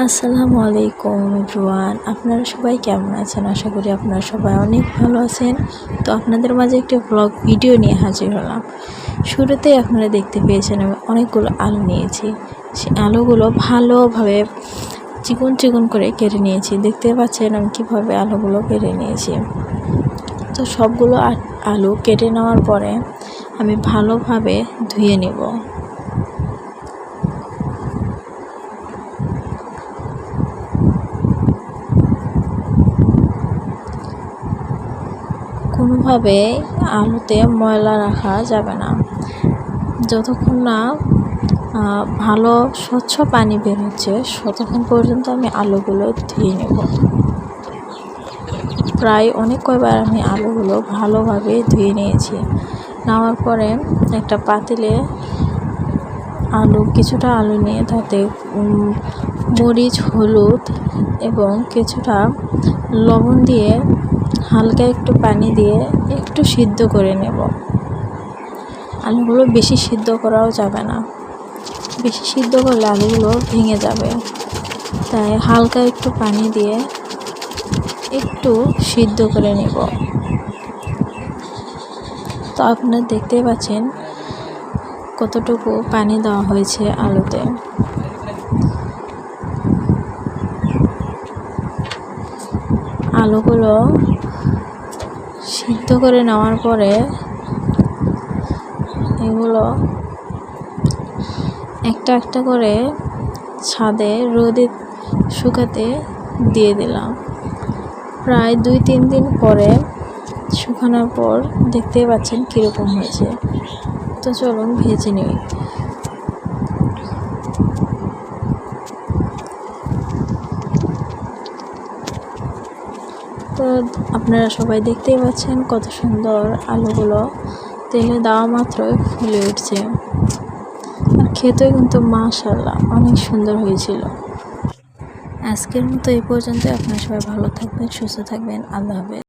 আসসালামু আলাইকুম এভরিওয়ান, আপনারা সবাই কেমন আছেন? আশা করি আপনারা সবাই অনেক ভালো আছেন। তো আপনাদের মাঝে একটি ব্লগ ভিডিও নিয়ে হাজির হলাম। শুরুতেই আপনারা দেখতে পেয়েছেন আমি অনেকগুলো আলু নিয়েছি। সেই আলুগুলো ভালোভাবে চিকন চিকন করে কেটে নিয়েছি। দেখতে পাচ্ছেন আমি কীভাবে আলুগুলো কেটে নিয়েছি। তো সবগুলো আলু কেটে নেওয়ার পরে আমি ভালোভাবে ধুয়ে নেব। কোনোভাবে আলুতে ময়লা রাখা যাবে না, যতক্ষণ না ভালো স্বচ্ছ পানি বের হচ্ছে ততক্ষণ পর্যন্ত আমি আলুগুলো ধুয়ে নেব। প্রায় অনেক কয়বার আমি আলুগুলো ভালোভাবে ধুয়ে নিয়েছি। নেওয়ার পরে একটা পাতিলে কিছুটা আলু নিয়ে তাতে মরিচ, হলুদ এবং কিছুটা লবণ দিয়ে হালকা একটু পানি দিয়ে একটু সিদ্ধ করে নেব। আলুগুলো বেশি সিদ্ধ করাও যাবে না, বেশি সিদ্ধ করলে আলুগুলো ভেঙে যাবে। তাই হালকা একটু পানি দিয়ে একটু সিদ্ধ করে নেব। তো আপনারা দেখতেই পাচ্ছেন কতটুকু পানি দেওয়া হয়েছে আলুতে। আলুগুলো সিদ্ধ করে নেওয়ার পরে এগুলো একটা একটা করে ছাদে রোদে শুকাতে দিয়ে দিলাম। প্রায় 2-3 দিন পরে শুকানোর পর দেখতেই পাচ্ছেন কীরকম হয়েছে। তো চলুন ভেজে নিই। তো আপনারা সবাই দেখতেই পাচ্ছেন কত সুন্দর আলুগুলো তেলে দেওয়া মাত্রই ফুলে উঠছে। আর খেতেও কিন্তু মাশাআল্লাহ অনেক সুন্দর হয়েছিল। আজকের মতো এই পর্যন্ত। আপনারা সবাই ভালো থাকবেন, সুস্থ থাকবেন। আল্লাহ হাফেজ।